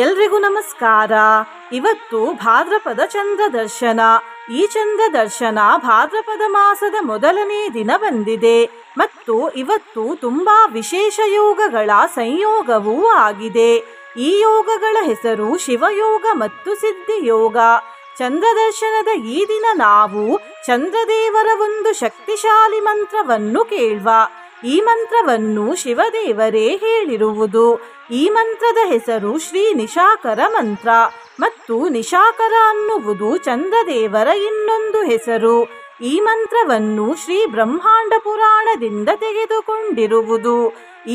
ಎಲ್ರಿಗೂ ನಮಸ್ಕಾರ. ಇವತ್ತು ಭಾದ್ರಪದ ಚಂದ್ರ ದರ್ಶನ. ಈ ಚಂದ್ರ ದರ್ಶನ ಭಾದ್ರಪದ ಮಾಸದ ಮೊದಲನೇ ದಿನ ಬಂದಿದೆ ಮತ್ತು ಇವತ್ತು ತುಂಬಾ ವಿಶೇಷ ಯೋಗಗಳ ಸಂಯೋಗವೂ ಆಗಿದೆ. ಈ ಯೋಗಗಳ ಹೆಸರು ಶಿವಯೋಗ ಮತ್ತು ಸಿದ್ಧಿಯೋಗ. ಚಂದ್ರ ದರ್ಶನದ ಈ ದಿನ ನಾವು ಚಂದ್ರದೇವರ ಒಂದು ಶಕ್ತಿಶಾಲಿ ಮಂತ್ರವನ್ನು ಕೇಳುವ. ಈ ಮಂತ್ರವನ್ನು ಶಿವದೇವರೇ ಹೇಳಿರುವುದು. ಈ ಮಂತ್ರದ ಹೆಸರು ಶ್ರೀ ನಿಶಾಕರ ಮಂತ್ರ ಮತ್ತು ನಿಶಾಕರ ಅನ್ನುವುದು ಚಂದ್ರದೇವರ ಇನ್ನೊಂದು ಹೆಸರು. ಈ ಮಂತ್ರವನ್ನು ಶ್ರೀ ಬ್ರಹ್ಮಾಂಡ ಪುರಾಣದಿಂದ ತೆಗೆದುಕೊಂಡಿರುವುದು.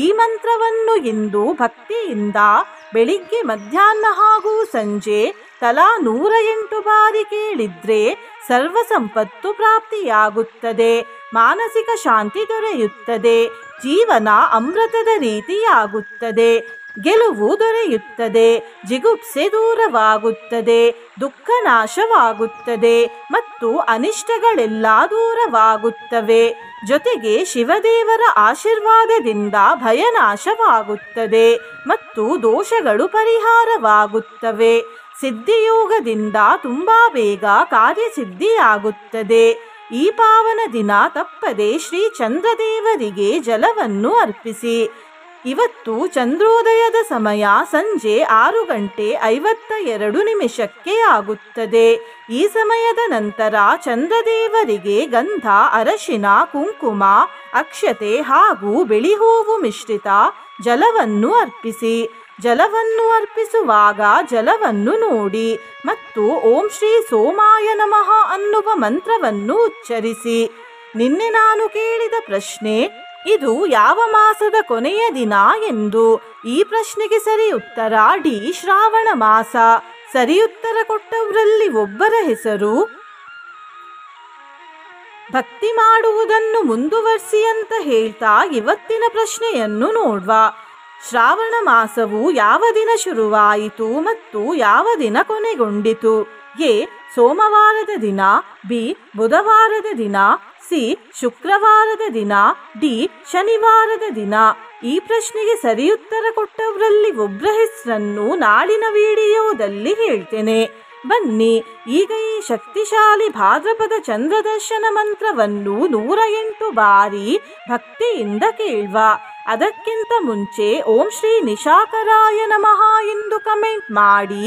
ಈ ಮಂತ್ರವನ್ನು ಇಂದು ಭಕ್ತಿಯಿಂದ ಬೆಳಿಗ್ಗೆ, ಮಧ್ಯಾಹ್ನ ಹಾಗೂ ಸಂಜೆ ತಲಾ 108 ಬಾರಿ ಕೇಳಿದ್ರೆ ಸರ್ವ ಸಂಪತ್ತು ಪ್ರಾಪ್ತಿಯಾಗುತ್ತದೆ, ಮಾನಸಿಕ ಶಾಂತಿ ದೊರೆಯುತ್ತದೆ, ಜೀವನ ಅಮೃತದ ರೀತಿಯಾಗುತ್ತದೆ, ಗೆಲುವು ದೊರೆಯುತ್ತದೆ, ಜಿಗುಪ್ಸೆ ದೂರವಾಗುತ್ತದೆ, ದುಃಖ ನಾಶವಾಗುತ್ತದೆ ಮತ್ತು ಅನಿಷ್ಟಗಳೆಲ್ಲ ದೂರವಾಗುತ್ತವೆ. ಜೊತೆಗೆ ಶಿವದೇವರ ಆಶೀರ್ವಾದದಿಂದ ಭಯನಾಶವಾಗುತ್ತದೆ ಮತ್ತು ದೋಷಗಳು ಪರಿಹಾರವಾಗುತ್ತವೆ. ಸಿದ್ಧಿಯೋಗದಿಂದ ತುಂಬಾ ಬೇಗ ಕಾರ್ಯಸಿದ್ಧಿಯಾಗುತ್ತದೆ. ಈ ಪಾವನ ದಿನ ತಪ್ಪದೆ ಶ್ರೀ ಚಂದ್ರದೇವರಿಗೆ ಜಲವನ್ನು ಅರ್ಪಿಸಿ. ಇವತ್ತು ಚಂದ್ರೋದಯದ ಸಮಯ ಸಂಜೆ 6:52 ಆಗುತ್ತದೆ. ಈ ಸಮಯದ ನಂತರ ಚಂದ್ರದೇವರಿಗೆ ಗಂಧ, ಅರಶಿನ, ಕುಂಕುಮ, ಅಕ್ಷತೆ ಹಾಗೂ ಬಿಳಿ ಹೂವು ಮಿಶ್ರಿತ ಜಲವನ್ನು ಅರ್ಪಿಸಿ. ಜಲವನ್ನು ಅರ್ಪಿಸುವಾಗ ಜಲವನ್ನು ನೋಡಿ ಮತ್ತು ಓಂ ಶ್ರೀ ಸೋಮಾಯ ನಮಃ ಅನ್ನುವ ಮಂತ್ರವನ್ನು ಉಚ್ಚರಿಸಿ. ನಿನ್ನೆ ನಾನು ಕೇಳಿದ ಪ್ರಶ್ನೆ, ಇದು ಯಾವ ಮಾಸದ ಕೊನೆಯ ದಿನ ಎಂದು. ಈ ಪ್ರಶ್ನೆಗೆ ಸರಿ ಉತ್ತರ ಡಿ, ಶ್ರಾವಣ ಮಾಸ. ಸರಿ ಉತ್ತರ ಕೊಟ್ಟವರಲ್ಲಿ ಒಬ್ಬರ ಹೆಸರು ಭಕ್ತಿ ಮಾಡುವುದನ್ನು ಮುಂದುವರಿಸಿ ಅಂತ ಹೇಳ್ತಾ ಇವತ್ತಿನ ಪ್ರಶ್ನೆಯನ್ನು ನೋಡುವ. ಶ್ರಾವಣ ಮಾಸವು ಯಾವ ದಿನ ಶುರುವಾಯಿತು ಮತ್ತು ಯಾವ ದಿನ ಕೊನೆಗೊಂಡಿತು? ಎ, ಸೋಮವಾರದ ದಿನ, ಬಿ, ಬುಧವಾರದ ದಿನ, ಸಿ, ಶುಕ್ರವಾರದ ದಿನ, ಡಿ, ಶನಿವಾರದ ದಿನ. ಈ ಪ್ರಶ್ನೆಗೆ ಸರಿ ಉತ್ತರ ಕೊಟ್ಟವರಲ್ಲಿ ಒಬ್ಬರ ಹೆಸರನ್ನು ನಾಳಿನ ವಿಡಿಯೋದಲ್ಲಿ ಹೇಳ್ತೇನೆ. ಬನ್ನಿ ಈಗ ಈ ಶಕ್ತಿಶಾಲಿ ಭಾದ್ರಪದ ಚಂದ್ರದರ್ಶನ ಮಂತ್ರವನ್ನು 108 ಬಾರಿ ಭಕ್ತಿಯಿಂದ ಕೇಳುವ. ಅದಕ್ಕಿಂತ ಮುಂಚೆ ಓಂ ಶ್ರೀ ನಿಶಾಕರಾಯ ನಮಃ ಎಂದು ಕಮೆಂಟ್ ಮಾಡಿ.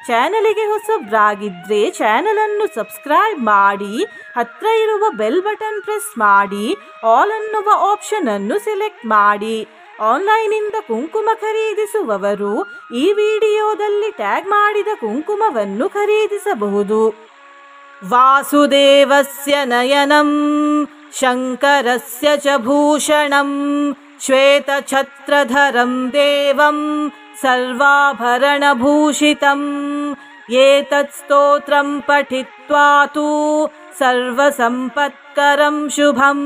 ಚಾನಲಿಗೆ ಹೊಸಬ್ರಾಗಿದ್ರೆ ಚಾನಲ್ ಅನ್ನು ಸಬ್ಸ್ಕ್ರೈಬ್ ಮಾಡಿ, ಹತ್ರ ಇರುವ ಬೆಲ್ ಬಟನ್ ಪ್ರೆಸ್ ಮಾಡಿ, ಆಲ್ ಅನ್ನುವ ಆಪ್ಷನ್ ಅನ್ನು ಸೆಲೆಕ್ಟ್ ಮಾಡಿ. ಆನ್ಲೈನಿಂದ ಕುಂಕುಮ ಖರೀದಿಸುವವರು ಈ ವಿಡಿಯೋದಲ್ಲಿ ಟ್ಯಾಗ್ ಮಾಡಿದ ಕುಂಕುಮವನ್ನು ಖರೀದಿಸಬಹುದು. ವಾಸುದೇವಸ್ಯ ನಯನಂ ಶಂಕರಸ್ಯ ಚ ಭೂಷಣಂ ಶ್ವೇತಛತ್ರಧರಂ ದೇವಂ ಸರ್ವಾಭರಣಭೂಷಿತಂ ಏತತ್ ಸ್ತೋತ್ರಂ ಪಠಿತ್ವಾ ತು ಸರ್ವಸಂಪತ್ಕರಂ ಶುಭಂ.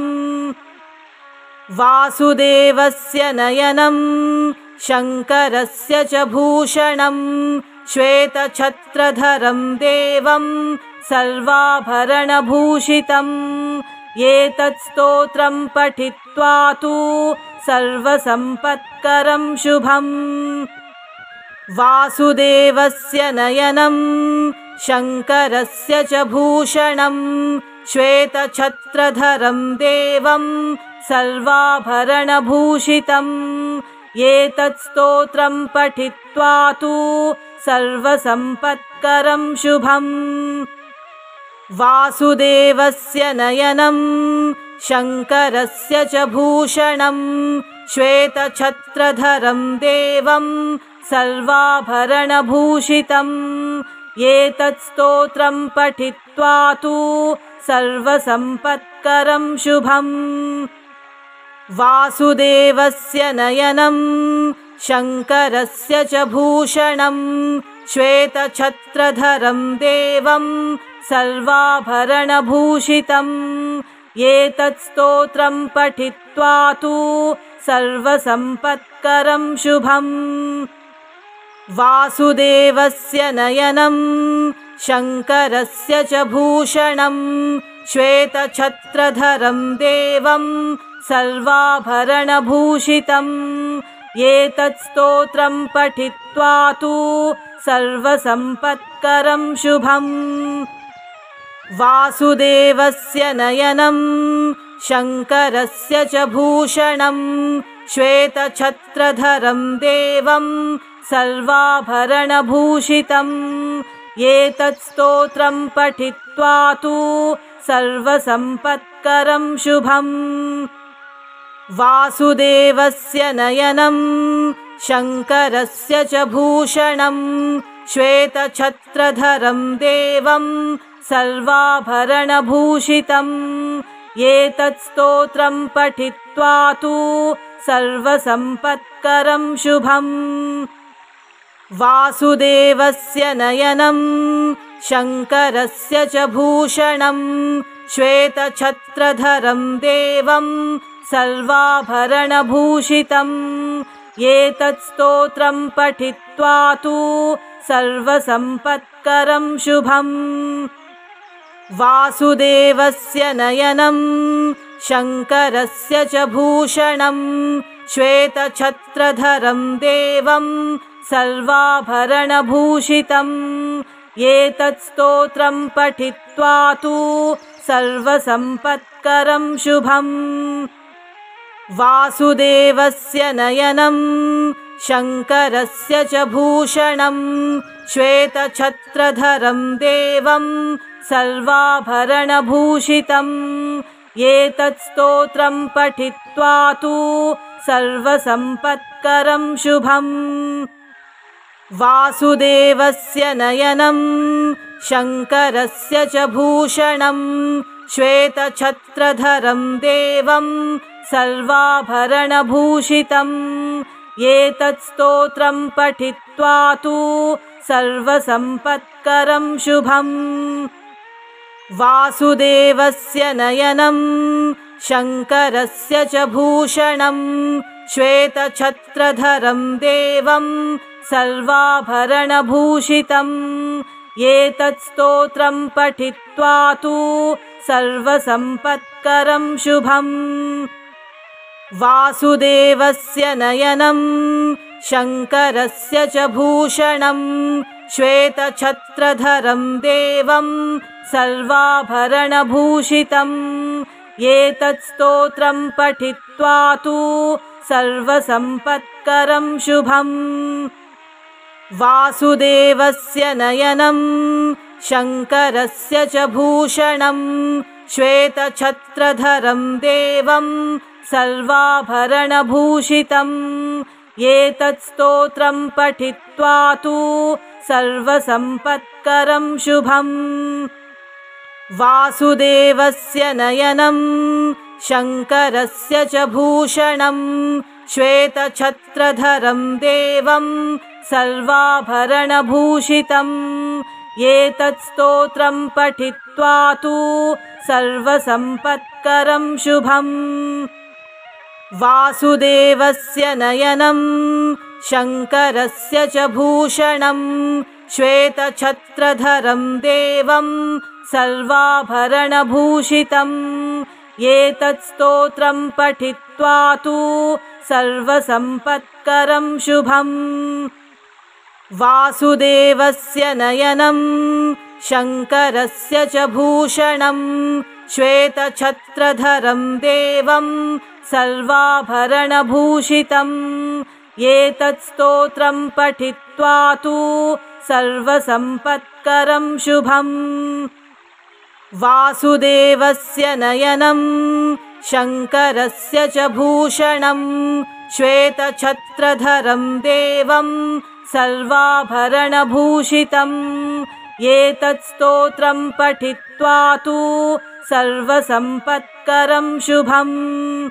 ವಾಸುದೇವಸ್ಯ ನಯನಂ ಶಂಕರಸ್ಯ ಚ ಭೂಷಣಂ ಶ್ವೇತಛತ್ರಧರಂ ದೇವಂ ಸರ್ವಾಭರಣಭೂಷಿತಂ ಏತತ್ ಸ್ತೋತ್ರಂ ಪಠಿತ್ವಾ ತು ಸರ್ವಸಂಪತ್ಕರಂ ಶುಭಂ. ವಾಸುದೇವಸ್ಯ ನಯನಂ ಶಂಕರಸ್ಯ ಚ ಭೂಷಣಂ ಶ್ವೇತಛತ್ರಧರಂ ದೇವಂ ಸರ್ವಾಭರಣಭೂಷಿತಂ ಏತತ್ ಸ್ತೋತ್ರಂ ಪಠಿತ್ವಾ ತು ಸರ್ವಸಂಪತ್ಕರಂ ಶುಭಂ. ವಾಸುದೇವಸ್ಯ ನಯನಂ ಶಂಕರಸ್ಯ ಚ ಭೂಷಣಂ ಶ್ವೇತಛತ್ರಧರಂ ದೇವಂ ಸರ್ವಾಭರಣಭೂಷಿತಂ ಏತತ್ ಸ್ತೋತ್ರಂ ಪಠಿತ್ವಾ ತು ಸರ್ವಸಂಪತ್ಕರಂ ಶುಭಂ. ವಾಸುದೇವಸ್ಯ ನಯನಂ ಶಂಕರಸ್ಯ ಚ ಭೂಷಣಂ ಶ್ವೇತಛತ್ರಧರಂ ದೇವಂ ಸರ್ವಾಭರಣಭೂಷಿತಂ ಏತತ್ ಸ್ತೋತ್ರಂ ಪಠಿತ್ವಾ ತು ಸರ್ವಸಂಪತ್ಕರಂ ಶುಭಂ. ವಾಸುದೇವಸ್ಯ ನಯನಂ ಶಂಕರಸ್ಯ ಚ ಭೂಷಣಂ ಶ್ವೇತಛತ್ರಧರಂ ದೇವಂ ಸರ್ವಾಭರಣಭೂಷಿತಂ ಏತತ್ ಸ್ತೋತ್ರಂ ಪಠಿತ್ವಾ पठित्वा तु सर्वसम्पत्करं शुभम्। वासुदेवस्य नयनं शङ्करस्य च भूषणं श्वेतछत्रधरं देवं सर्वाभरणभूषितम्। एतत् स्तोत्रं पठित्वा तु सर्वसम्पत्करं शुभम्। वासुदेवस्य नयनं शङ्करस्य च भूषणं श्वेतछत्रधरं देवं सर्वाभरणभूषितम्। एतत् स्तोत्रं पठित्वा तु सर्वसम्पत्करं शुभम्। वासुदेवस्य नयनं शङ्करस्य च भूषणं श्वेतछत्रधरं देवं सर्वाभरणभूषितम्। एतत् स्तोत्रं पठित्वा तु सर्वसम्पत्करं शुभम्। वासुदेवस्य नयनं शङ्करस्य च भूषणं श्वेतछत्रधरं देवं सर्वाभरणभूषितम्। एतत् स्तोत्रं पठित्वा तु सर्वसम्पत्करं शुभम्। वासुदेवस्य नयनं शङ्करस्य च भूषणं श्वेतछत्रधरं देवं सर्वाभरणभूषितम्। एतत् स्तोत्रं पठित्वा तु सर्वसम्पत्करं शुभम्। वासुदेवस्य नयनं शङ्करस्य च भूषणं श्वेतछत्रधरं देवं सर्वाभरणभूषितम्। एतत् स्तोत्रं पठित्वा तु सर्वसम्पत्करं शुभम्। वासुदेवस्य नयनं शङ्करस्य च भूषणं श्वेतछत्रधरं देवं सर्वाभरणभूषितम्। एतत् स्तोत्रं पठित्वा तु सर्वसम्पत्करं शुभम्। वासुदेवस्य नयनं शङ्करस्य च भूषणं श्वेतछत्रधरं देवं सर्वाभरणभूषितम्। एतत् स्तोत्रं पठित्वा तु सर्वसम्पत्करं शुभम्। वासुदेवस्य नयनं शङ्करस्य च भूषणं श्वेतछत्रधरं देवं सर्वाभरणभूषितम्। एतत् स्तोत्रं पठित्वा तु सर्वसम्पत्करं शुभम्। वासुदेवस्य नयनं शङ्करस्य च भूषणं श्वेतछत्रधरं देवं सर्वाभरणभूषितम्। एतत् स्तोत्रं पठित्वा तु सर्वसम्पत्करं शुभम्। वासुदेवस्य नयनं शङ्करस्य च भूषणं श्वेतछत्रधरं देवं सर्वाभरणभूषितम्। एतत् स्तोत्रं पठित्वा तु सर्वसम्पत्करं शुभम्। वासुदेवस्य नयनं शङ्करस्य च भूषणं श्वेतछत्रधरं देवं सर्वाभरणभूषितम्। एतत् स्तोत्रं पठित्वा तु सर्वसम्पत्करं शुभम्। वासुदेवस्य नयनं शङ्करस्य च भूषणं श्वेतछत्रधरं देवं सर्वाभरणभूषितम्। एतत् स्तोत्रं पठित्वा तु सर्वसम्पत्करं शुभम्।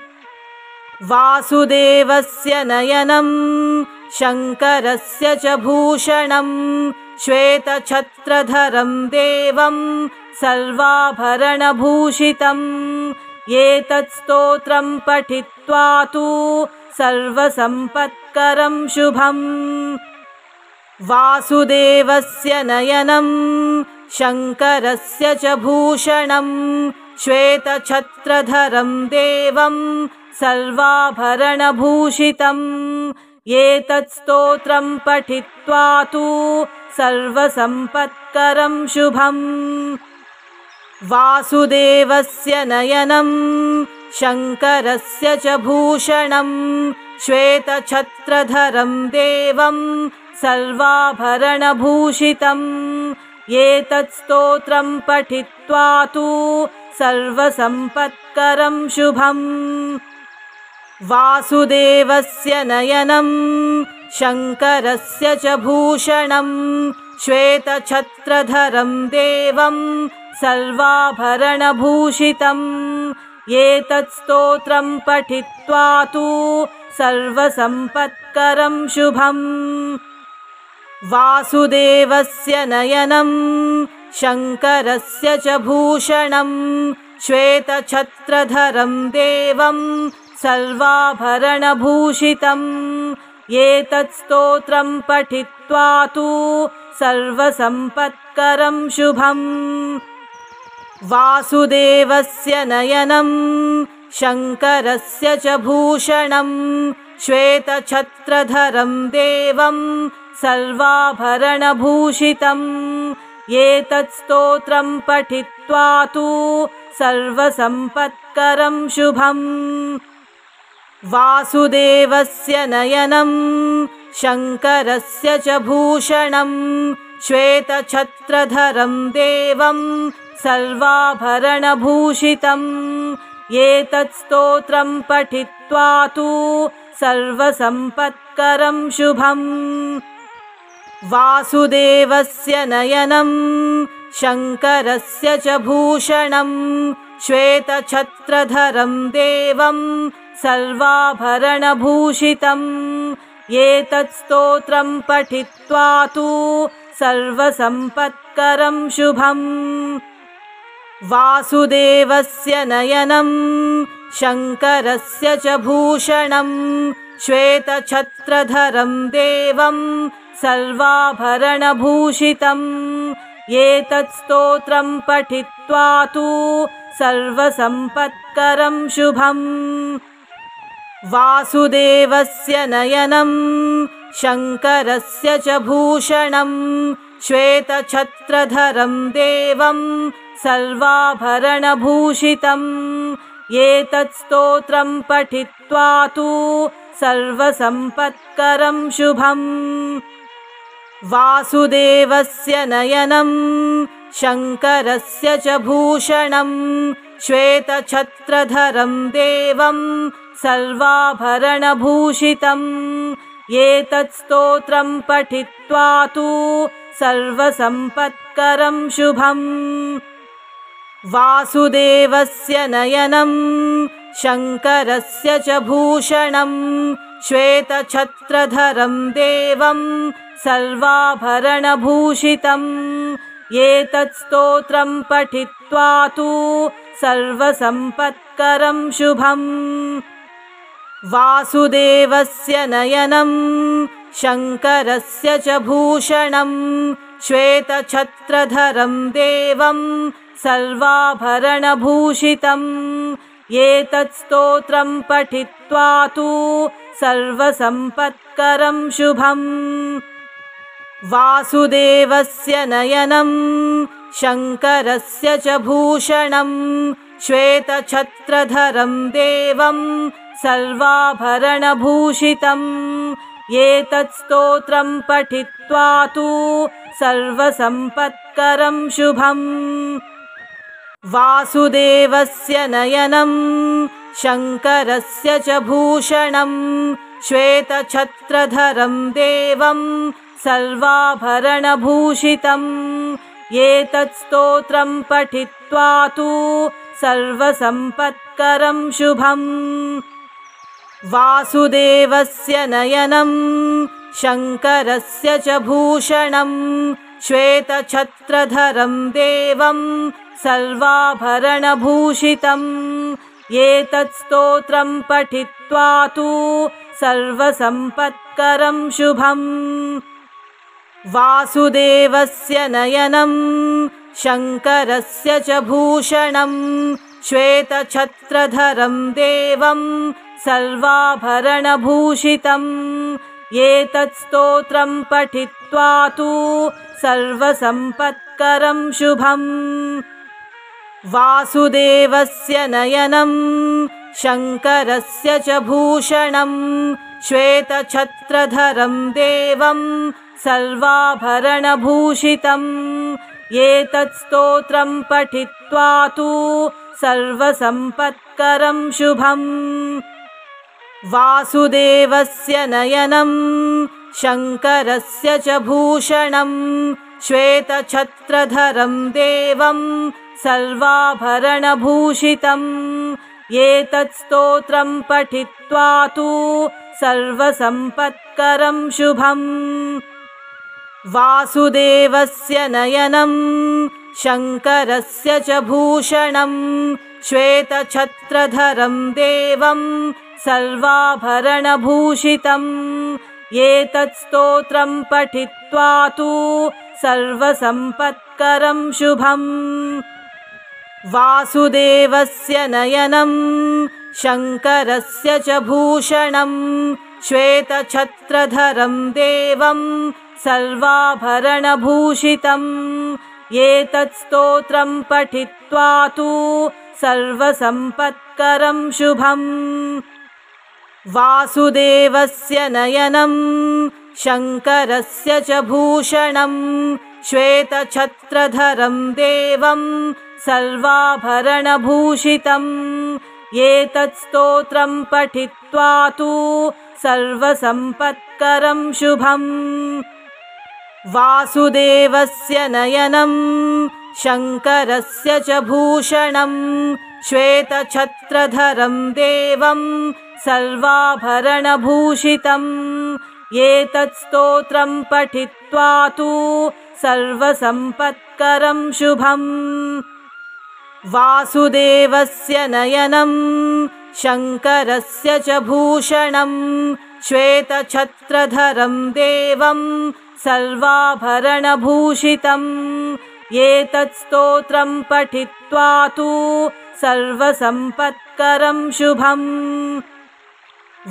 वासुदेवस्य नयनं शङ्करस्य च भूषणं श्वेतछत्रधरं देवं सर्वाभरणभूषितम्। एतत् स्तोत्रं पठित्वा तु सर्वसम्पत्करं शुभम्। वासुदेवस्य नयनं शङ्करस्य च भूषणं श्वेतछत्रधरं देवं सर्वाभरणभूषितम्। एतत् स्तोत्रं पठित्वा तु सर्वसम्पत्करं शुभम्। वासुदेवस्य नयनं शङ्करस्य च भूषणं श्वेतछत्रधरं देवं सर्वाभरणभूषितम्। एतत् स्तोत्रं पठित्वा तु सर्वसम्पत्करं शुभम्। वासुदेवस्य नयनं शङ्करस्य च भूषणं श्वेतछत्रधरं देवं सर्वाभरणभूषितम्। एतत् स्तोत्रं पठित्वा तु सर्वसम्पत्करं शुभम्। वासुदेवस्य नयनं शङ्करस्य च भूषणं श्वेतछत्रधरं देवं सर्वाभरणभूषितम्। एतत् स्तोत्रं पठित्वा तु सर्वसम्पत्करं शुभम्। वासुदेवस्य नयनं शङ्करस्य च भूषणं श्वेतछत्रधरं देवं सर्वाभरणभूषितम्। एतत् स्तोत्रं पठित्वा तु सर्वसम्पत्करं शुभम्। वासुदेवस्य नयनं शङ्करस्य च भूषणं श्वेतछत्रधरं देवं सर्वाभरणभूषितम्। एतत् स्तोत्रं पठित्वा तु सर्वसम्पत्करं शुभम्। वासुदेवस्य नयनं शङ्करस्य च भूषणं श्वेतछत्रधरं देवं सर्वाभरणभूषितम्। एतत् स्तोत्रं पठित्वा तु सर्वसम्पत्करं शुभम्। वासुदेवस्य नयनं शङ्करस्य च भूषणं श्वेतछत्रधरं देवं सर्वाभरणभूषितम्। एतत् स्तोत्रं पठित्वा तु सर्वसम्पत्करं शुभम्। वासुदेवस्य नयनं शङ्करस्य च भूषणं श्वेतछत्रधरं देवं सर्वाभरणभूषितम्। एतत् स्तोत्रं पठित्वा तु सर्वसम्पत्करं शुभम्। वासुदेवस्य नयनं शङ्करस्य च भूषणं श्वेतछत्रधरं देवं सर्वाभरणभूषितम्। एतत् स्तोत्रं पठित्वा तु सर्वसम्पत्करं शुभम्। वासुदेवस्य नयनं शङ्करस्य च भूषणं श्वेतछत्रधरं देवं सर्वाभरणभूषितम्। एतत् स्तोत्रं पठित्वा तु सर्वसम्पत्करं शुभम्। वासुदेवस्य नयनं शङ्करस्य च भूषणं श्वेतछत्रधरं देवं सर्वाभरणभूषितम्। एतत् स्तोत्रं पठित्वा तु सर्वसम्पत्करं शुभम्। वासुदेवस्य नयनं शङ्करस्य च भूषणं श्वेतछत्रधरं देवं सर्वाभरणभूषितम्। एतत् स्तोत्रं पठित्वा तु सर्वसम्पत्करं शुभम्। वासुदेवस्य नयनं शङ्करस्य च भूषणं श्वेतछत्रधरं देवं सर्वाभरणभूषितम्। एतत् स्तोत्रं पठित्वा तु सर्वसम्पत्करं शुभम्। वासुदेवस्य नयनं शङ्करस्य च भूषणं श्वेतछत्रधरं देवं सर्वाभरणभूषितम्। एतत् स्तोत्रं पठित्वा तु सर्वसम्पत्करं शुभम्। वासुदेवस्य नयनं शङ्करस्य च भूषणं श्वेतछत्रधरं देवं सर्वाभरणभूषितम्। एतत् स्तोत्रं पठित्वा तु सर्वसम्पत्करं शुभम्। वासुदेवस्य नयनं शङ्करस्य च भूषणं श्वेतछत्रधरं देवं सर्वाभरणभूषितम्। एतत् स्तोत्रं पठित्वा तु सर्वसम्पत्करं शुभम्। वासुदेवस्य नयनं शङ्करस्य च भूषणं श्वेतछत्रधरं देवं सर्वाभरणभूषितम्। एतत् स्तोत्रं पठित्वा तु सर्वसम्पत्करं शुभम्। वासुदेवस्य नयनं शङ्करस्य च भूषणं श्वेतछत्रधरं देवं सर्वाभरणभूषितम्। एतत् स्तोत्रं पठित्वा तु सर्वसम्पत्करं शुभम्। वासुदेवस्य नयनं शङ्करस्य च भूषणं श्वेतछत्रधरं देवं सर्वाभरणभूषितम्। एतत् स्तोत्रं पठित्वा तु सर्वसम्पत्करं शुभम्। वासुदेवस्य नयनं शङ्करस्य च भूषणं श्वेतछत्रधरं देवं सर्वाभरणभूषितम्। एतत् स्तोत्रं पठित्वा तु सर्वसम्पत्करं शुभम्। वासुदेवस्य नयनं शङ्करस्य च भूषणं श्वेतछत्रधरं देवं सर्वाभरणभूषितम्। एतत् स्तोत्रं पठित्वा तु सर्वसम्पत्करं शुभम्। वासुदेवस्य नयनं शङ्करस्य च भूषणं श्वेतछत्रधरं देवं सर्वाभरणभूषितम्। एतत् स्तोत्रं पठित्वा तु सर्वसम्पत्करं शुभम्।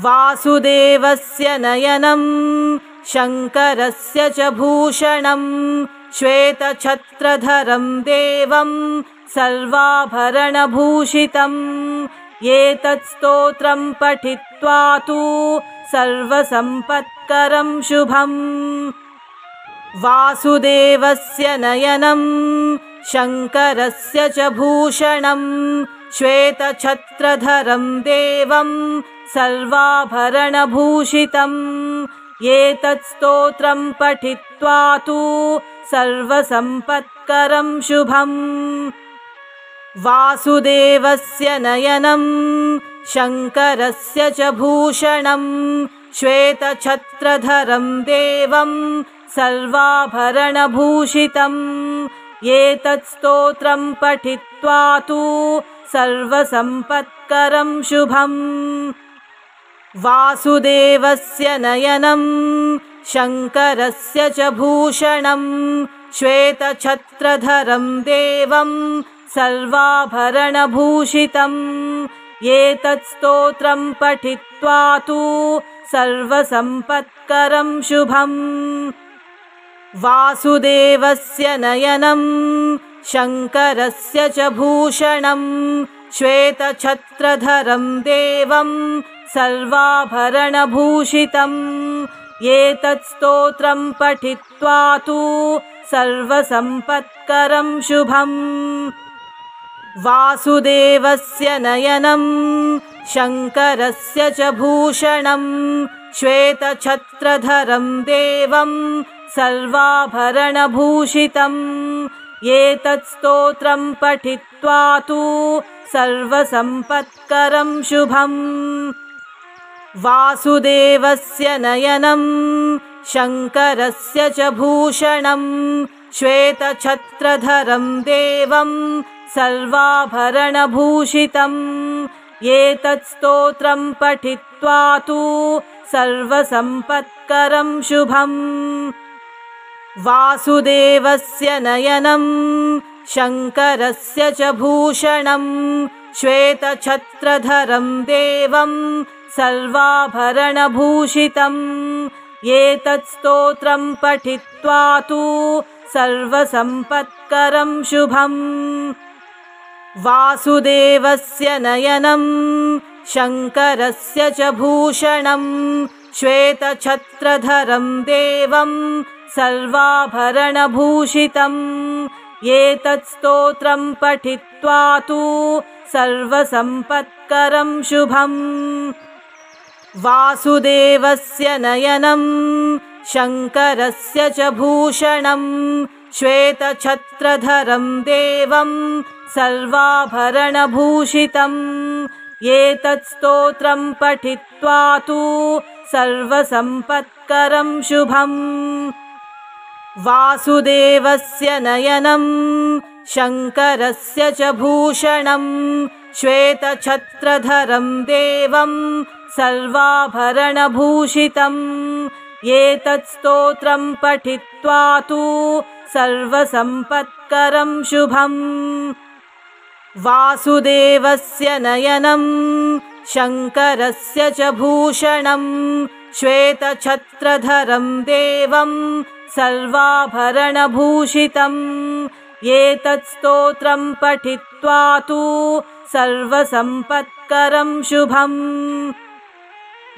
वासुदेवस्य नयनं शङ्करस्य च भूषणं श्वेतछत्रधरं देवं सर्वाभरणभूषितम्। एतत् स्तोत्रं पठित्वा तु सर्वसम्पत्करं शुभम्। वासुदेवस्य नयनं शङ्करस्य च भूषणं श्वेतछत्रधरं देवं सर्वाभरणभूषितम्। एतत् स्तोत्रं पठित्वा तु सर्वसम्पत्करं शुभम्। वासुदेवस्य नयनं शङ्करस्य च भूषणं श्वेतछत्रधरं देवं सर्वाभरणभूषितम्। एतत् स्तोत्रं पठित्वा तु सर्वसम्पत्करं शुभम्। वासुदेवस्य नयनं शङ्करस्य च भूषणं श्वेतछत्रधरं देवं सर्वाभरणभूषितम्। एतत् स्तोत्रं पठित्वा तु सर्वसम्पत्करं शुभम्। वासुदेवस्य नयनं शङ्करस्य च भूषणं श्वेतछत्रधरं देवं सर्वाभरणभूषितम्। एतत् स्तोत्रं पठित्वा तु सर्वसम्पत्करं शुभम्। वासुदेवस्य नयनं शङ्करस्य च भूषणं श्वेतछत्रधरं देवं सर्वाभरणभूषितम्। एतत् स्तोत्रं पठित्वा तु सर्वसम्पत्करं शुभम्। वासुदेवस्य नयनं शङ्करस्य च भूषणं श्वेतछत्रधरं देवं सर्वाभरणभूषितम्। एतत् स्तोत्रं पठित्वा तु सर्वसम्पत्करं शुभम्। वासुदेवस्य नयनं शङ्करस्य च भूषणं श्वेतछत्रधरं देवं सर्वाभरणभूषितम्। एतत् स्तोत्रं पठित्वा तु सर्वसम्पत्करं शुभम्। वासुदेवस्य नयनं शङ्करस्य च भूषणं श्वेतछत्रधरं देवं सर्वाभरणभूषितम्। एतत् स्तोत्रं पठित्वा तु सर्वसम्पत्करं शुभम्। वासुदेवस्य नयनं शङ्करस्य च भूषणं श्वेतछत्रधरं देवं सर्वाभरणभूषितम्। एतत् स्तोत्रं पठित्वा तु सर्वसम्पत्करं शुभम्। वासुदेवस्य नयनं शङ्करस्य च भूषणं श्वेतछत्रधरं देवं सर्वाभरणभूषितम्। एतत् स्तोत्रं पठित्वा तु सर्वसम्पत्करं शुभम्। वासुदेवस्य नयनं शङ्करस्य च भूषणं श्वेतछत्रधरं देवं सर्वाभरणभूषितम्। एतत् स्तोत्रं पठित्वा तु सर्वसम्पत्करं शुभम्।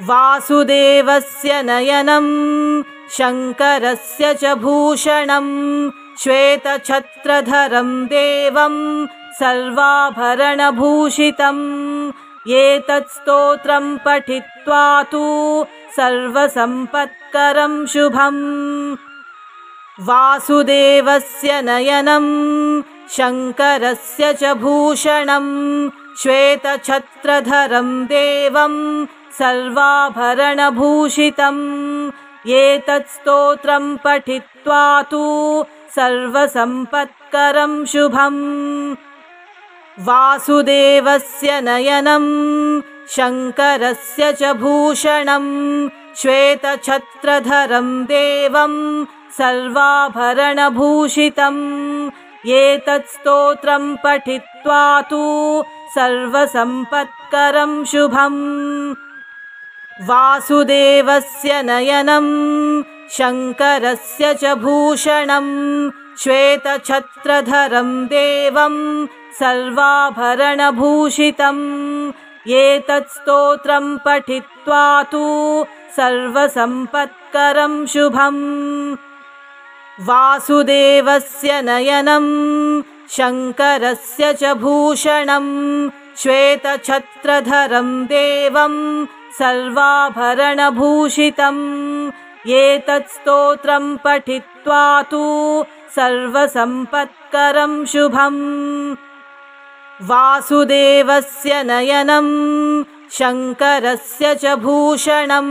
वासुदेवस्य नयनं शङ्करस्य च भूषणं श्वेतछत्रधरं देवं सर्वाभरणभूषितम्। एतत् स्तोत्रं पठित्वा तु सर्वसम्पत्करं शुभम्। वासुदेवस्य नयनं शङ्करस्य च भूषणं श्वेतछत्रधरं देवं सर्वाभरणभूषितम्। एतत् स्तोत्रं पठित्वा तु सर्वसम्पत्करं शुभम्। वासुदेवस्य नयनं शङ्करस्य च भूषणं श्वेतछत्रधरं देवं सर्वाभरणभूषितम्। एतत् स्तोत्रं पठित्वा तु सर्वसम्पत्करं शुभम्। वासुदेवस्य नयनं शङ्करस्य च भूषणं श्वेतछत्रधरं देवं सर्वाभरणभूषितम्। एतत् स्तोत्रं पठित्वा तु सर्वसम्पत्करं शुभम्। वासुदेवस्य नयनं शङ्करस्य च भूषणं श्वेतछत्रधरं देवं सर्वाभरणभूषितम्। एतत् स्तोत्रं पठित्वा तु सर्वसम्पत्करं शुभम्। वासुदेवस्य नयनं शङ्करस्य च भूषणं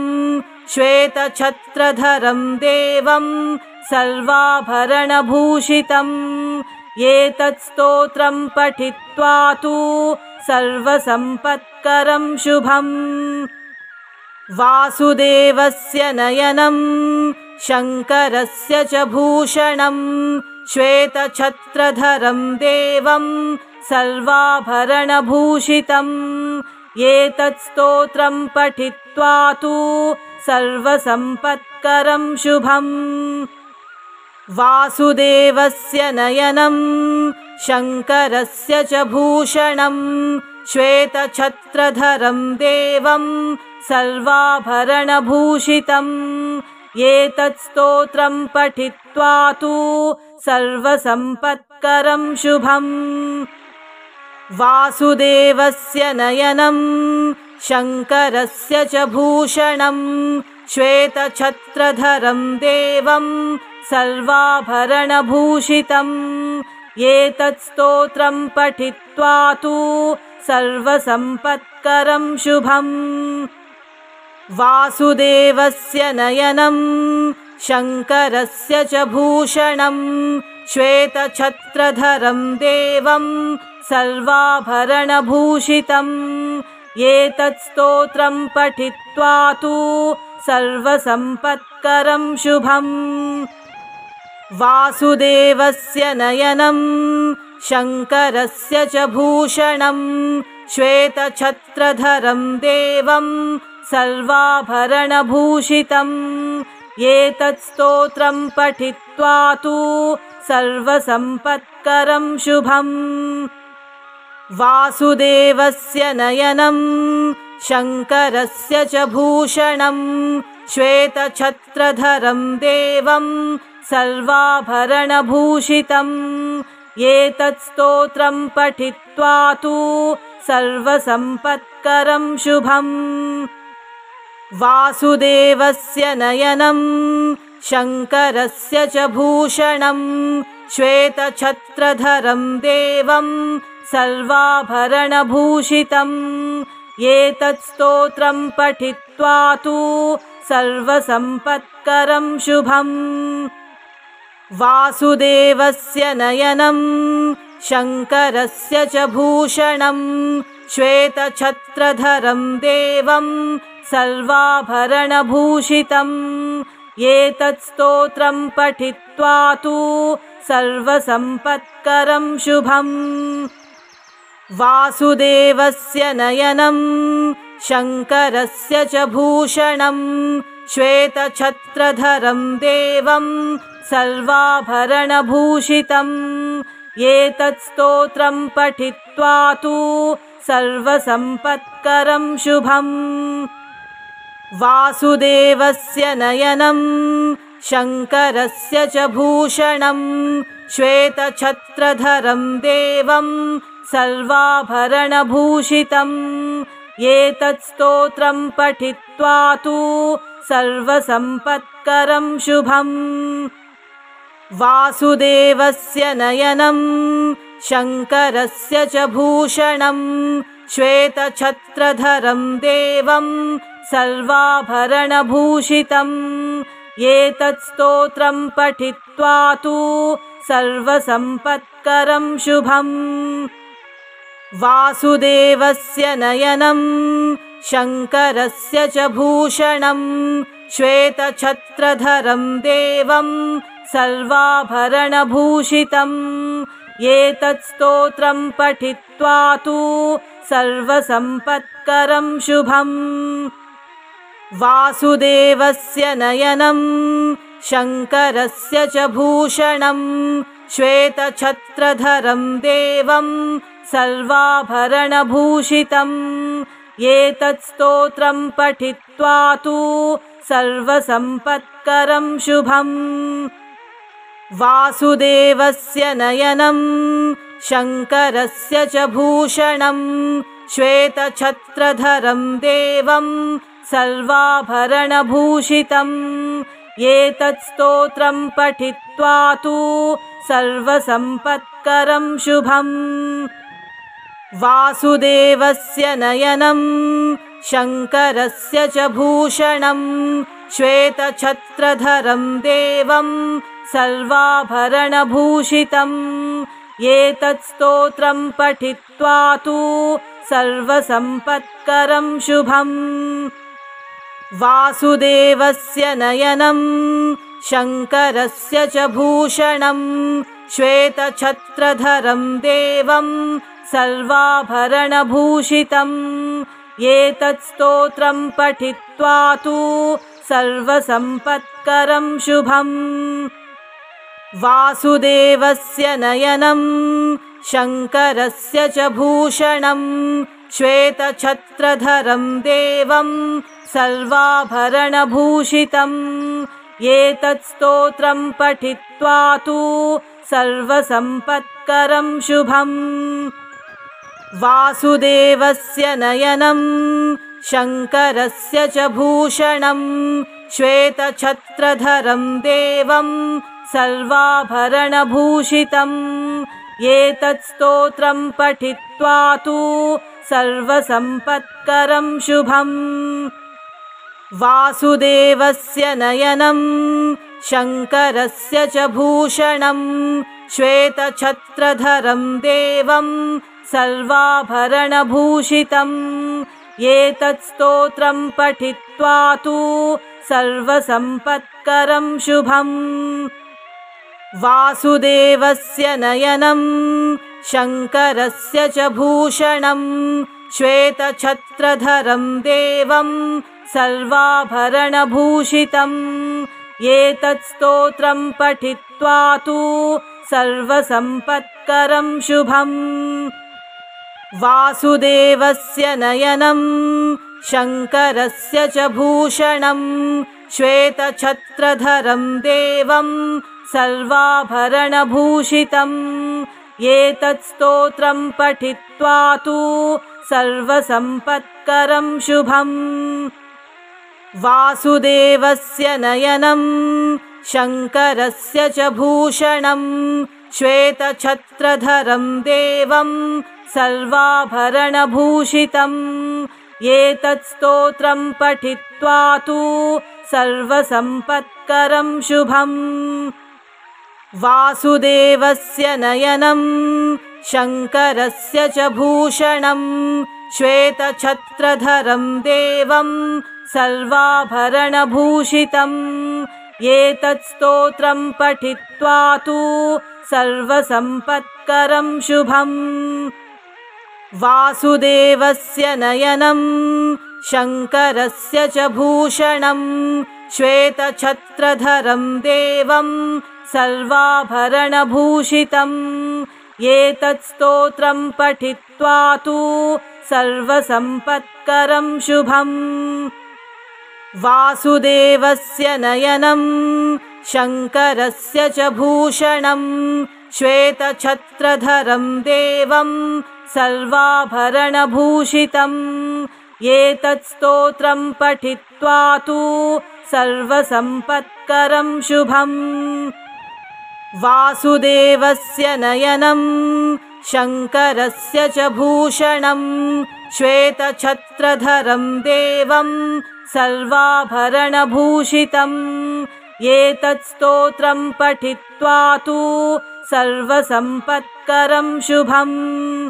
श्वेतछत्रधरं देवं सर्वाभरणभूषितम्। एतत् स्तोत्रं पठित्वा तु सर्वसम्पत्करं शुभम्। वासुदेवस्य नयनं शङ्करस्य च भूषणं श्वेतछत्रधरं देवं सर्वाभरणभूषितम्। एतत् स्तोत्रं पठित्वा तु सर्वसम्पत्करं शुभम्। वासुदेवस्य नयनं शङ्करस्य च भूषणं श्वेतछत्रधरं देवं सर्वाभरणभूषितम्। एतत् स्तोत्रं पठित्वा तु सर्वसम्पत्करं शुभम्। वासुदेवस्य नयनं शङ्करस्य च भूषणं श्वेतछत्रधरं देवं सर्वाभरणभूषितम्। एतत् स्तोत्रं पठित्वा तु सर्वसम्पत्करं शुभम्। वासुदेवस्य नयनं शङ्करस्य च भूषणं श्वेतछत्रधरं देवं सर्वाभरणभूषितम्। एतत् स्तोत्रं पठित्वा तु सर्वसम्पत्करं शुभम्। वासुदेवस्य नयनं शङ्करस्य च भूषणं श्वेतछत्रधरं देवं सर्वाभरणभूषितम्। एतत् स्तोत्रं पठित्वा तु सर्वसम्पत्करं शुभम्। वासुदेवस्य नयनं शङ्करस्य च भूषणं श्वेतछत्रधरं देवं सर्वाभरणभूषितम्। एतत् स्तोत्रं पठित्वा तु सर्वसम्पत्करं शुभम्। वासुदेवस्य नयनं शङ्करस्य च भूषणं श्वेतछत्रधरं देवं सर्वाभरणभूषितम्। एतत् स्तोत्रं पठित्वा तु सर्वसम्पत्करं शुभम्। वासुदेवस्य नयनं शङ्करस्य च भूषणं श्वेतछत्रधरं देवं सर्वाभरणभूषितम्। एतत् स्तोत्रं पठित्वा तु सर्वसम्पत्करं शुभम्। वासुदेवस्य नयनं शङ्करस्य च भूषणं श्वेतछत्रधरं देवं सर्वाभरणभूषितम्। एतत् स्तोत्रं पठित्वा तु सर्वसम्पत्करं शुभम्। वासुदेवस्य नयनं शङ्करस्य च भूषणं श्वेतछत्रधरं देवं सर्वाभरणभूषितम्। एतत् स्तोत्रं पठित्वा तु सर्वसम्पत्करं शुभम्। वासुदेवस्य नयनं शङ्करस्य च भूषणं श्वेतछत्रधरं देवं सर्वाभरणभूषितम्। एतत् स्तोत्रं पठित्वा तु सर्वसम्पत्करं शुभम्। वासुदेवस्य नयनं शङ्करस्य च भूषणं श्वेतछत्रधरं देवं सर्वाभरणभूषितम्। एतत् स्तोत्रं पठित्वा तु सर्वसम्पत्करं शुभम्। वासुदेवस्य नयनं शङ्करस्य च भूषणं श्वेतछत्रधरं देवं सर्वाभरणभूषितम्। एतत् स्तोत्रं पठित्वा तु सर्वसम्पत्करं शुभम्। वासुदेवस्य नयनं शङ्करस्य च भूषणं श्वेतछत्रधरं देवं सर्वाभरणभूषितम्। एतत् स्तोत्रं पठित्वा तु सर्वसम्पत्करं शुभम्। वासुदेवस्य नयनं शङ्करस्य च भूषणं श्वेतछत्रधरं देवं सर्वाभरणभूषितम्। एतत् स्तोत्रं पठित्वा तु सर्वसम्पत्करं शुभम्। वासुदेवस्य नयनं शङ्करस्य च भूषणं श्वेतछत्रधरं देवं सर्वाभरणभूषितम्। एतत् स्तोत्रं पठित्वा तु सर्वसम्पत्करं शुभम्। वासुदेवस्य नयनं शङ्करस्य च भूषणं श्वेतछत्रधरं देवं सर्वाभरणभूषितम्। एतत् स्तोत्रं पठित्वा तु सर्वसम्पत्करं शुभम्। वासुदेवस्य नयनं शङ्करस्य च भूषणं श्वेतछत्रधरं देवं सर्वाभरणभूषितम्। एतत् स्तोत्रं पठित्वा तु सर्वसम्पत्करं शुभम्। वासुदेवस्य नयनं शङ्करस्य च भूषणं श्वेतछत्रधरं देवं सर्वाभरणभूषितम्। एतत् स्तोत्रं पठित्वा तु सर्वसम्पत्करं शुभम्। वासुदेवस्य नयनं शङ्करस्य च भूषणं श्वेतछत्रधरं देवं सर्वाभरणभूषितम्। एतत् स्तोत्रं पठित्वा तु सर्वसम्पत्करं शुभम्। वासुदेवस्य नयनं शङ्करस्य च भूषणं श्वेतछत्रधरं देवं सर्वाभरणभूषितम्। एतत् स्तोत्रं पठित्वा तु सर्वसम्पत्करं शुभम्। वासुदेवस्य नयनं शङ्करस्य च भूषणं श्वेतछत्रधरं देवं सर्वाभरणभूषितम्। एतत् स्तोत्रं पठित्वा तु सर्वसम्पत्करं शुभम्। वासुदेवस्य नयनं शङ्करस्य च भूषणं श्वेतछत्रधरं देवं सर्वाभरणभूषितम्। एतत् स्तोत्रं पठित्वा तु सर्वसम्पत्करं शुभम्। वासुदेवस्य नयनं शङ्करस्य च भूषणं श्वेतछत्रधरं देवं सर्वाभरणभूषितम्। एतत् स्तोत्रं पठित्वा तु सर्वसम्पत्करं शुभम्। वासुदेवस्य नयनं शङ्करस्य च भूषणं श्वेतछत्रधरं देवं सर्वाभरणभूषितम्। एतत् स्तोत्रं पठित्वा तु सर्वसम्पत्करं शुभम्। वासुदेवस्य नयनं शङ्करस्य च भूषणं श्वेतछत्रधरं देवं सर्वाभरणभूषितम्। एतत् स्तोत्रं पठित्वा तु सर्वसम्पत्करं शुभम्।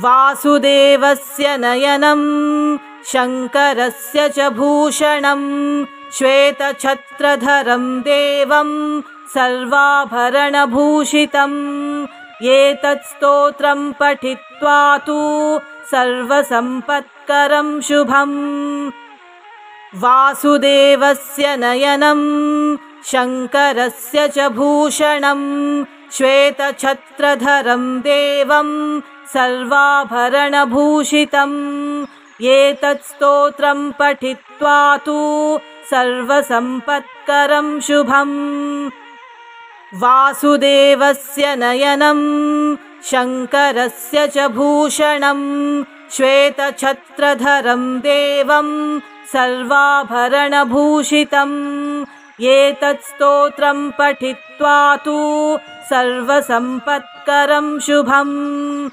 वासुदेवस्य नयनं शङ्करस्य च भूषणं श्वेतछत्रधरं देवं सर्वाभरणभूषितम्। एतत् स्तोत्रं पठित्वा तु सर्वसम्पत्करं शुभम्। वासुदेवस्य नयनं शङ्करस्य च भूषणं श्वेतछत्रधरं देवं सर्वाभरणभूषितम्। एतत् स्तोत्रं पठित्वा तु सर्वसम्पत्करं शुभम्। वासुदेवस्य नयनं शङ्करस्य च भूषणं श्वेतछत्रधरं देवं सर्वाभरणभूषितम्। एतत् स्तोत्रं पठित्वा तु सर्वसम्पत्करं शुभम्।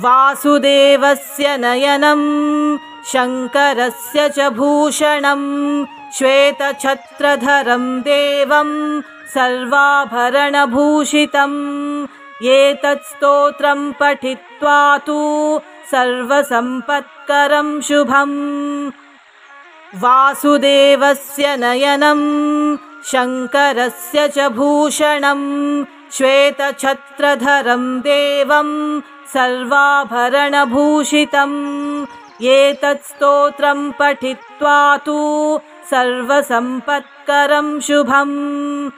वासुदेवस्य नयनं शङ्करस्य च भूषणं श्वेतछत्रधरं देवं सर्वाभरणभूषितम्। एतत् स्तोत्रं पठित्वा तु सर्वसम्पत्करं शुभम्। वासुदेवस्य नयनं शङ्करस्य च भूषणं श्वेतछत्रधरं देवं सर्वाभरणभूषितम्। एतत् स्तोत्रं पठित्वा तु सर्वसम्पत्करं शुभम्।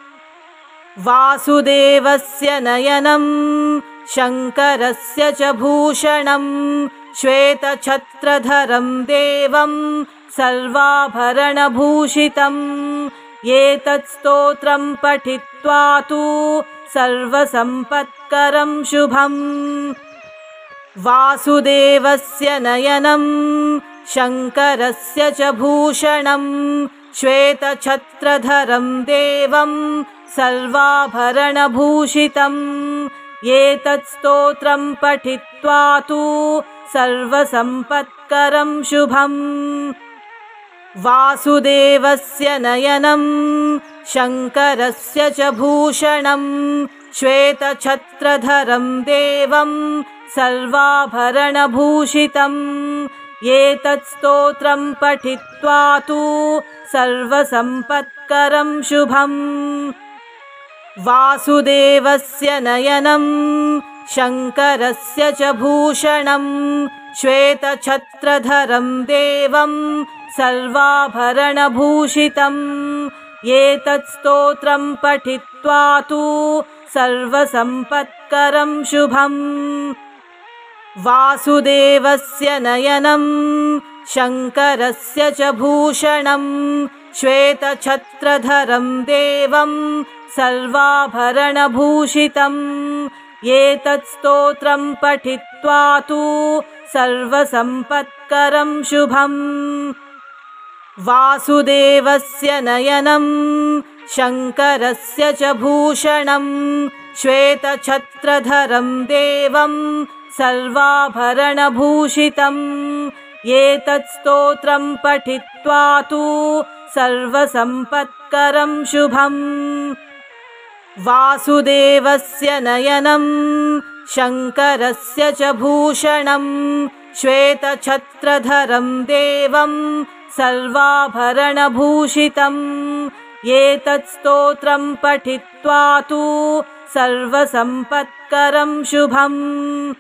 वासुदेवस्य नयनं शङ्करस्य च भूषणं श्वेतछत्रधरं देवं सर्वाभरणभूषितम्। एतत् स्तोत्रं पठित्वा तु सर्वसम्पत्करं शुभम्। वासुदेवस्य नयनं शङ्करस्य च भूषणं श्वेतछत्रधरं देवं सर्वाभरणभूषितम्। एतत् स्तोत्रं पठित्वा तु सर्वसम्पत्करं शुभम्। वासुदेवस्य नयनं शङ्करस्य च भूषणं श्वेतछत्रधरं देवं सर्वाभरणभूषितम्। एतत् स्तोत्रं पठित्वा तु सर्वसम्पत्करं शुभम्। वासुदेवस्य नयनं शङ्करस्य च भूषणं श्वेतछत्रधरं देवं सर्वाभरणभूषितम्। एतत् स्तोत्रं पठित्वा तु सर्वसम्पत्करं शुभम्। वासुदेवस्य नयनं शङ्करस्य च भूषणं श्वेतछत्रधरं देवं सर्वाभरणभूषितम्। एतत् स्तोत्रं पठित्वा तु सर्वसम्पत्करं शुभम्। वासुदेवस्य नयनं शङ्करस्य च भूषणं श्वेतछत्रधरं देवं सर्वाभरणभूषितम्। एतत् स्तोत्रं पठित्वा तु सर्वसम्पत्करं शुभम्। वासुदेवस्य नयनं शङ्करस्य च भूषणं श्वेतछत्रधरं देवं सर्वाभरणभूषितम्। एतत् स्तोत्रं पठित्वा तु सर्वसम्पत्करं शुभम्।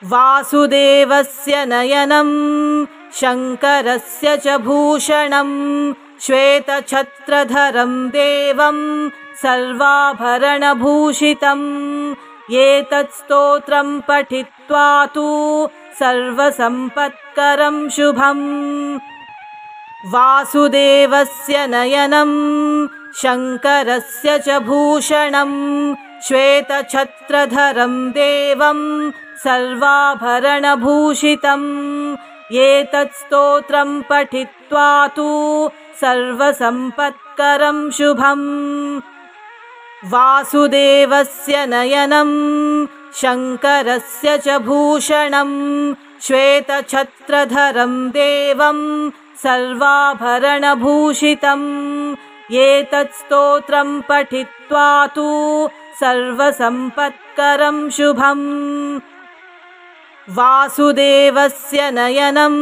वासुदेवस्य नयनं शङ्करस्य च भूषणं श्वेतछत्रधरं देवं सर्वाभरणभूषितम्। एतत् स्तोत्रं पठित्वा तु सर्वसम्पत्करं शुभम्। वासुदेवस्य नयनं शङ्करस्य च भूषणं श्वेतछत्रधरं देवं सर्वाभरणभूषितम्। एतत् स्तोत्रं पठित्वा तु सर्वसम्पत्करं शुभम्। वासुदेवस्य नयनं शङ्करस्य च भूषणं श्वेतछत्रधरं देवं सर्वाभरणभूषितम्। एतत् स्तोत्रं पठित्वा तु सर्वसम्पत्करं शुभम्। वासुदेवस्य नयनं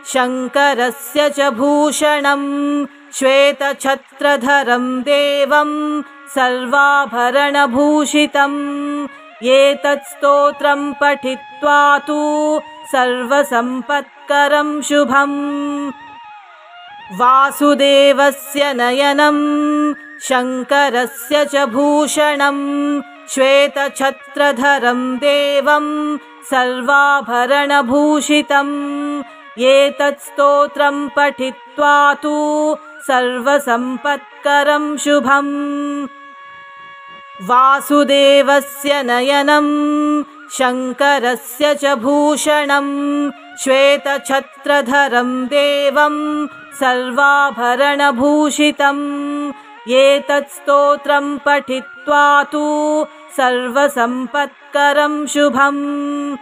शङ्करस्य च भूषणं श्वेतछत्रधरं देवं सर्वाभरणभूषितम्। एतत् स्तोत्रं पठित्वा तु सर्वसम्पत्करं शुभम्। वासुदेवस्य नयनं शङ्करस्य च भूषणं श्वेतछत्रधरं देवं सर्वाभरणभूषितम्। एतत् स्तोत्रं पठित्वा तु सर्वसम्पत्करं शुभम्। वासुदेवस्य नयनं शङ्करस्य च भूषणं श्वेतछत्रधरं देवं सर्वाभरणभूषितम्। एतत् स्तोत्रं पठित्वा तु सर्वसम्पत्करं शुभम्।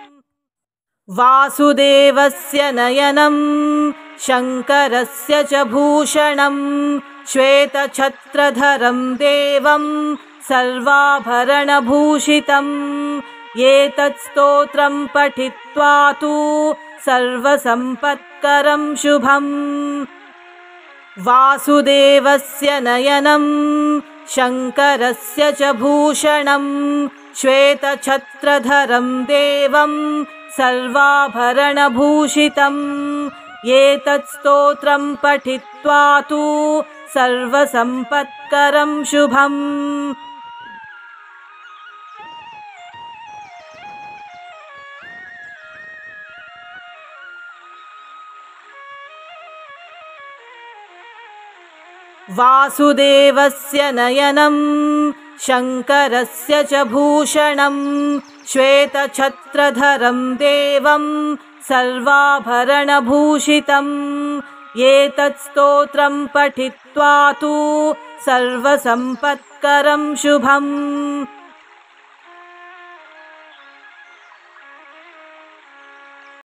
वासुदेवस्य नयनं शङ्करस्य च भूषणं श्वेतछत्रधरं देवं सर्वाभरणभूषितम्। एतत् स्तोत्रं पठित्वा तु सर्वसम्पत्करं शुभम्। वासुदेवस्य नयनं शङ्करस्य च भूषणं श्वेतछत्रधरं देवं सर्वाभरणभूषितम्। एतत् स्तोत्रं पठित्वा तु सर्वसम्पत्करं शुभम्। वासुदेवस्य नयनं शङ्करस्य च भूषणं श्वेतछत्रधरं देवं सर्वाभरणभूषितम्। एतत् स्तोत्रं पठित्वा तु सर्वसम्पत्करं शुभम्।